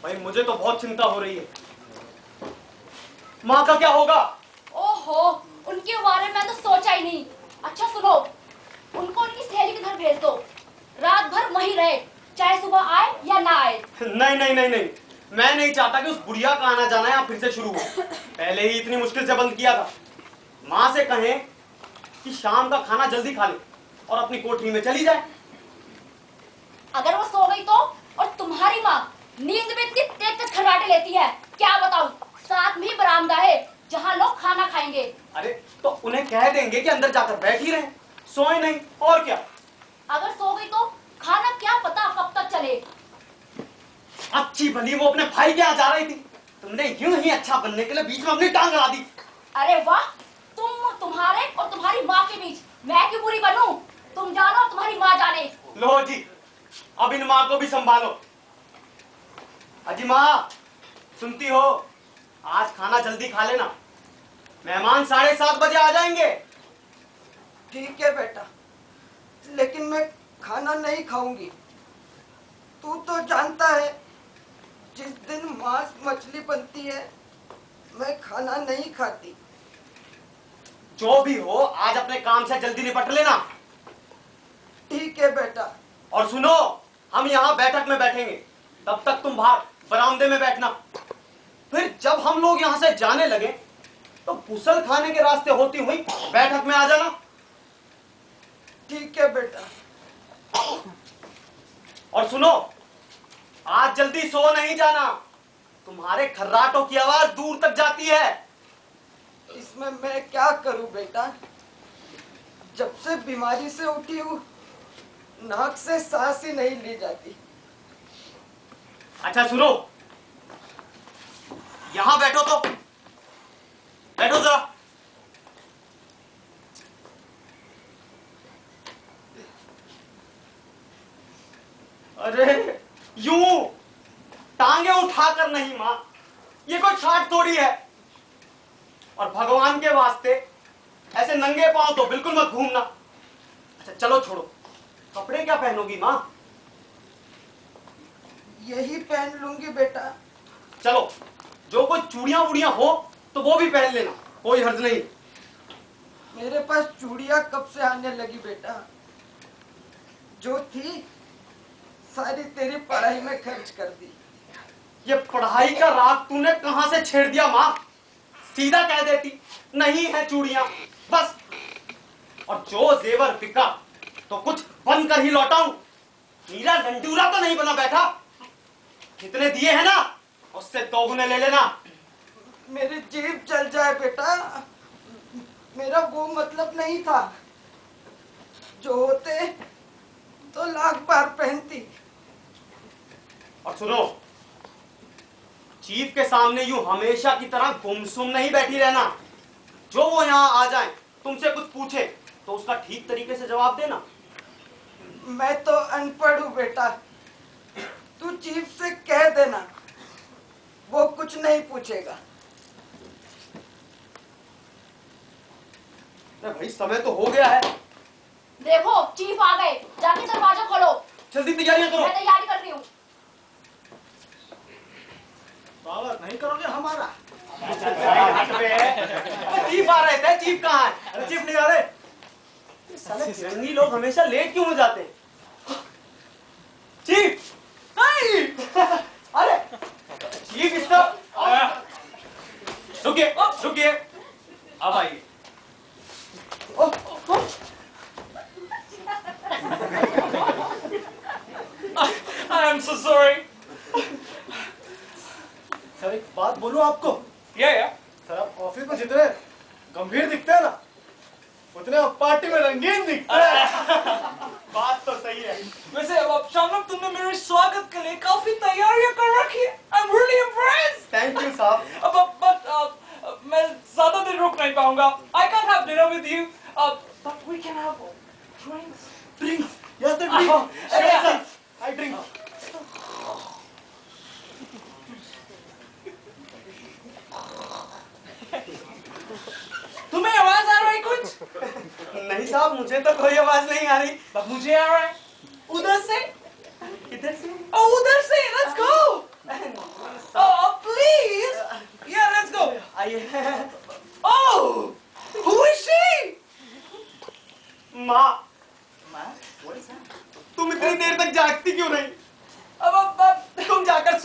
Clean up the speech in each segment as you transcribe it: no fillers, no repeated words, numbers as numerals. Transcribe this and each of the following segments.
भाई मुझे तो बहुत चिंता हो रही है। माँ का क्या होगा? ओहो, उनके बारे में तो सोचा ही नहीं। अच्छा सुनो, उनको उनकी सहेली के घर भेज दो, रात भर वहीं रहे, चाहे सुबह आए या ना आए। नहीं नहीं नहीं नहीं, मैं नहीं चाहता कि उस बुढ़िया का आना जाना यहाँ फिर से शुरू हो। पहले ही इतनी मुश्किल से बंद किया था। माँ से कहें कि शाम का खाना जल्दी खा ले और अपनी कोठरी में चली जाए। अगर वो सो गई तो? और तुम्हारी माँ नींद में इतनी तेज तेज खर्राटे लेती है, क्या बताऊं। साथ में ही बरामदा है जहाँ लोग खाना खाएंगे। अरे तो उन्हें कह देंगे कि अंदर जाकर बैठ ही रहे, सोए नहीं, और क्या। अगर सो गई तो खाना क्या पता कब तक चले। अच्छी भली वो अपने भाई के यहाँ जा रही थी, तुमने यूं ही अच्छा बनने के लिए बीच में अपनी टांग अड़ा दी। अरे वाह, तुम्हारे और तुम्हारी माँ के बीच मैं क्यों बुरी बनूं? तुम जानो और तुम्हारी माँ जाने। लो जी, अब इन माँ को भी संभालो। अजी माँ, सुनती हो? आज खाना जल्दी खा लेना, मेहमान 7:30 बजे आ जाएंगे। ठीक है बेटा, लेकिन मैं खाना नहीं खाऊंगी। तू तो जानता है जिस दिन मांस मछली बनती है मैं खाना नहीं खाती। जो भी हो, आज अपने काम से जल्दी निपट लेना। ठीक है बेटा। और सुनो, हम यहाँ बैठक में बैठेंगे, तब तक तुम बाहर बरामदे में बैठना। फिर जब हम लोग यहाँ से जाने लगे तो गुसल खाने के रास्ते होती हुई बैठक में आ जाना। ठीक है बेटा। और सुनो, आज जल्दी सो नहीं जाना, तुम्हारे खर्राटों की आवाज दूर तक जाती है। इसमें मैं क्या करूं बेटा, जब से बीमारी से उठी हूँ नाक से सांस ही नहीं ली जाती। अच्छा सुनो, यहां बैठो तो बैठो जरा। अरे यूं टांगे उठाकर नहीं मां, ये कोई ठाट थोड़ी है। और भगवान के वास्ते ऐसे नंगे पांव तो बिल्कुल मत घूमना। अच्छा चलो छोड़ो, कपड़े क्या पहनोगी मां? यही पहन लूंगी बेटा। चलो, जो कोई चूड़ियां वूड़ियां हो तो वो भी पहन लेना, कोई हर्ज नहीं। मेरे पास चूड़ियां कब से आने लगी बेटा, जो थी सारी तेरी पढ़ाई में खर्च कर दी। ये पढ़ाई का राग तूने कहां से छेड़ दिया मां? सीधा कह देती नहीं है चूड़ियां, बस। और जो जेवर बिका तो कुछ बन कर ही लौटाऊं। हीरा लंडूरा तो नहीं बना बैठा। कितने दिए हैं ना, उससे 2 गुने ले लेना। मेरी जीभ जल जाए बेटा, मेरा वो मतलब नहीं था। जो होते तो लाख बार पहनती। और सुनो, चीफ के सामने यूं हमेशा की तरह गुमसुम नहीं बैठी रहना। जो वो यहां आ जाए, तुमसे कुछ पूछे तो उसका ठीक तरीके से जवाब देना। मैं तो अनपढ़ हूँ बेटा, तू चीफ से कह देना, वो कुछ नहीं पूछेगा। भाई समय तो हो गया है। देखो चीफ आ गए, जाके दरवाजा खोलो। जल्दी तैयारियां करो। मैं तैयारी कर रही हूँ। स्वागत नहीं करोगे हमारा? चीफ आ रहे थे, चीफ कहाँ है? अरे चीफ नहीं आ रहे। ये साले फिरंगी लोग हमेशा लेट क्यों हो जाते हैं? चीफ! अरे चीफ इसका रुकिए रुकिए, अब आइए। I am so sorry. Sir एक बात बोलूं आपको? Yeah. सर आप ऑफिस में जितने गंभीर दिखते हैं ना, उतने आप पार्टी में रंगीन दिखते हैं। बात तो सही है। वैसे अब शाम तक तुमने मेरे स्वागत के लिए काफी तैयारियां कर रखी है। I'm really impressed. Thank you साहब। But मैं ज्यादा देर रुक नहीं पाऊंगा। I can't have dinner with you. But we can have drinks. Drinks? Yes, the drink. Sure, sir. I drink. तुम्हें आवाज आ रहा है कुछ? नहीं साहब, मुझे तो कोई आवाज नहीं आ रही। पर मुझे आ रहा है। उधर से? इधर से? Oh, उधर से। Let's go.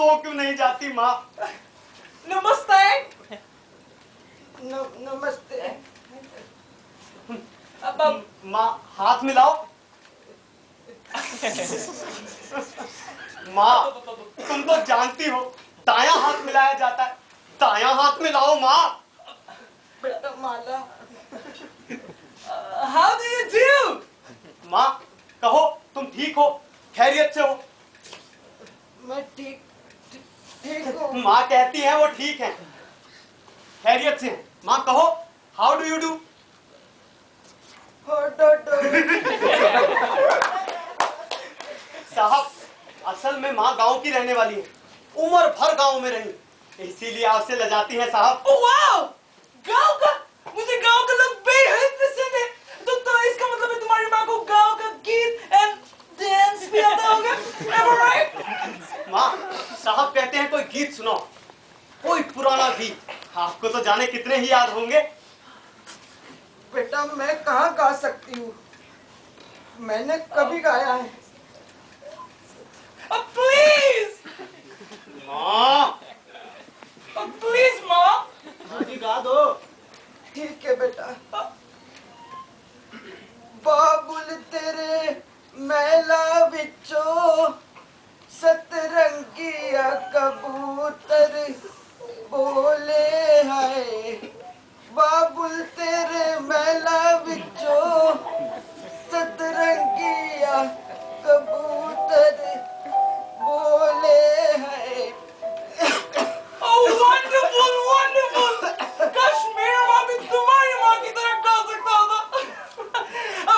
सो क्यों नहीं जाती माँ? नमस्ते। नमस्ते। अब माँ हाथ मिलाओ। माँ तुम तो जानती हो दायां हाथ मिलाया जाता है, दायां हाथ मिलाओ माँ। बेटा माला। how do you do? माँ कहो तुम ठीक हो, खैरियत से हो? मैं ठीक हूँ। माँ कहती हैं वो ठीक है, खैरियत से हैं। माँ कहो हाउ डू यू डू? साहब असल में माँ गांव की रहने वाली है, उम्र भर गांव में रही, इसीलिए आपसे लजाती हैं साहब। Oh wow! गाँव का, मुझे गाँव का लोग बेहद पसंद है। तो इसका मतलब है तुम्हारी माँ को गाँव का गीत एंड डांस भी आता होगा? Am I right? माँ साहब कहते हैं कोई गीत सुनाओ, कोई पुराना गीत। आपको तो जाने कितने ही याद होंगे। बेटा मैं कहाँ गा सकती हूँ, मैंने कभी गाया है? Please! माँ Please, माँ। हाँ जी गा दो। ठीक है बेटा। बाबुल तेरे मैला विचो सतरंगिया कबूतर बोले है। बाबुल तेरे मैला विचो सतरंगिया कबूतर बोले है। Oh, wonderful, wonderful! काश मेरा माँ भी तुम्हारी माँ की तरह गा सकता होता।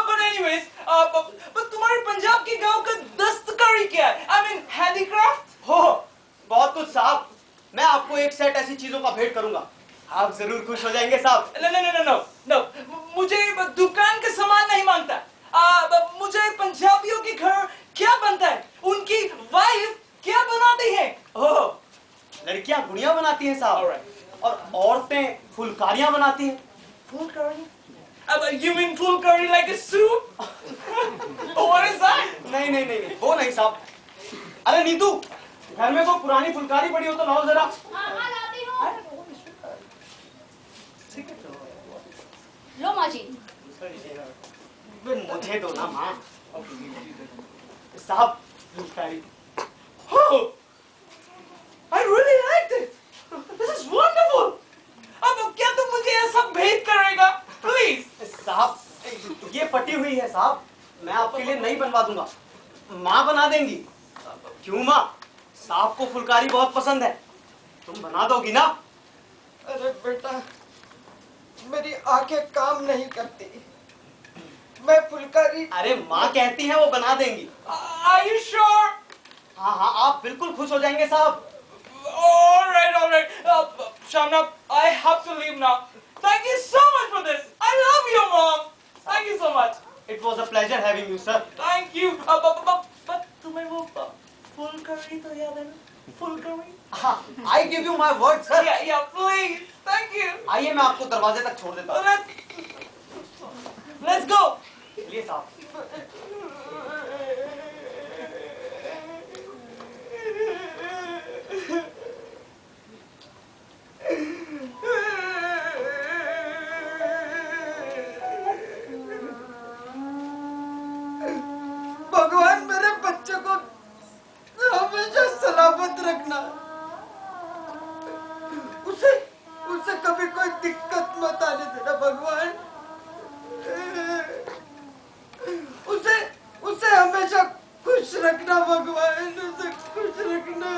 But anyways, but तुम्हारे पंजाब के गाँव का दस्तकारी क्या है? I mean, handicraft? हो बहुत कुछ साहब, मैं आपको एक सेट ऐसी चीजों का भेंट करूंगा, आप जरूर खुश हो जाएंगे साहब। No. मुझे दुकान का सामान नहीं मांगता। मुझे पंजाबियों के घर क्या बनता है, उनकी वाइफ क्या बनाती है? ओह लड़कियां गुड़ियां बनाती हैं साहब। Alright. और औरतें फुलकारियां बनाती हैं। Fulkari? You mean fulkari like a soup? What is that? नहीं वो नहीं साहब। अरे नीतू घर में कोई पुरानी फुलकारी पड़ी हो तो लाओ जरा। हाँ लाती हूँ। लो माँ जी। मुझे दो ना माँ। साहब Phulkari. Oh, I really liked it. This is wonderful. अब क्या तुम मुझे ये सब भेंट करेगा? Please. साहब ये फटी हुई है साहब, मैं आपके लिए नई बनवा दूंगा, माँ बना देंगी। क्यों माँ, साहब को फुलकारी बहुत पसंद है, तुम बना दोगी ना? अरे बेटा मेरी आंखें काम नहीं करती, मैं फुलकारी। अरे माँ कहती हैं वो बना देंगी। Are you sure? हाँ आप बिल्कुल खुश हो जाएंगे साहब। All right. Shamna, I have to leave now. Thank you so much for this. I love you, Mom. Thank you so much. It was a pleasure having you, sir. Thank you. But तुम्हें वो फुलकारी तो याद है ना? फुलकारी? हाँ, I give you my word, sir. Yeah, please. Thank you. आइए मैं आपको दरवाजे तक छोड़ देता हूँ। Let's go. चलिए साहब। भगवान मेरे बच्चे को हमेशा सलामत रखना, उसे कभी कोई दिक्कत मत आने देना भगवान। उसे हमेशा खुश रखना भगवान, उसे खुश रखना।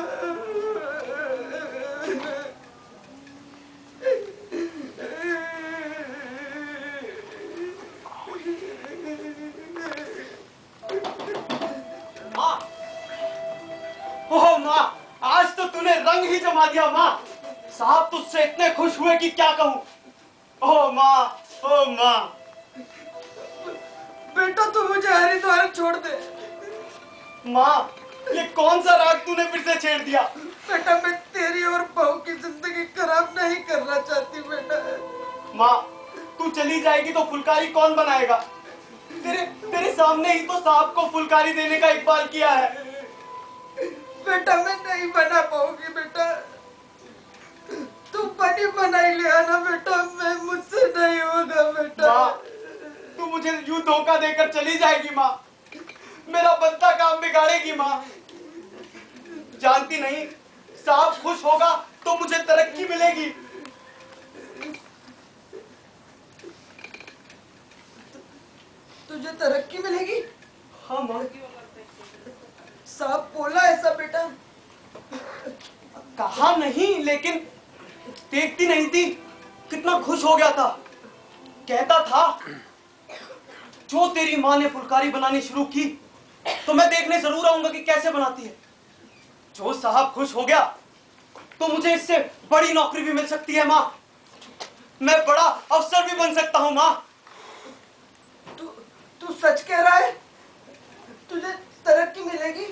माँ, ओह माँ, आज तो तूने रंग ही जमा दिया माँ। साहब तुझसे इतने खुश हुए कि क्या कहूँ। ओह माँ। बेटा तू मुझे हरिद्वार छोड़ दे। माँ, ये कौन सा राग तूने फिर से छेड़ दिया? बेटा मैं तेरी और बहू की जिंदगी खराब नहीं करना चाहती बेटा। माँ, तू चली जाएगी तो फुलकारी कौन बनाएगा? तेरे सामने ही तो साहब को फुलकारी देने का इकबाल किया है। बेटा मैं नहीं नहीं बना पाऊंगी बेटा। तू बनी बनाई ले आना बेटा, मैं मुझसे नहीं होगा बेटा। माँ, तू मुझे यूं धोखा देकर चली जाएगी माँ, मेरा बनता काम बिगाड़ेगी माँ। जानती नहीं, साहब खुश होगा तो मुझे तरक्की मिलेगी। तुझे तरक्की मिलेगी? हाँ माँ। साहब बोला ऐसा बेटा? कहा नहीं, लेकिन देखती नहीं थी कितना खुश हो गया था। कहता था जो तेरी माँ ने फुलकारी बनानी शुरू की तो मैं देखने जरूर आऊंगा कि कैसे बनाती है। जो साहब खुश हो गया तो मुझे इससे बड़ी नौकरी भी मिल सकती है माँ, मैं बड़ा अफसर भी बन सकता हूँ माँ। तू सच कह रहा है? तुझे तरक्की मिलेगी?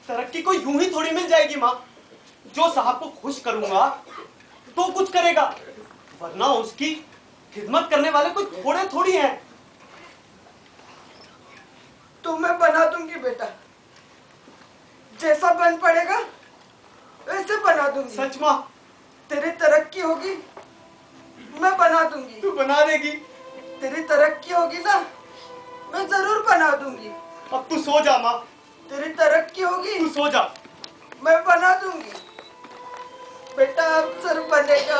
तरक्की को यूं ही थोड़ी मिल जाएगी माँ। जो साहब को खुश करूंगा तो कुछ करेगा, वरना उसकी खिदमत करने वाले कोई थोड़े थोड़ी हैं। तो मैं बना दूंगी बेटा, जैसा बन पड़ेगा वैसे बना दूंगी। सच माँ? तेरी तरक्की होगी, मैं बना दूंगी। तू बना देगी? तेरी तरक्की होगी ना, मैं जरूर बना दूंगी। अब तू सो जा माँ। तेरी तरक्की होगी, तू सो जा। मैं बना दूंगी। बेटा अफसर बनेगा,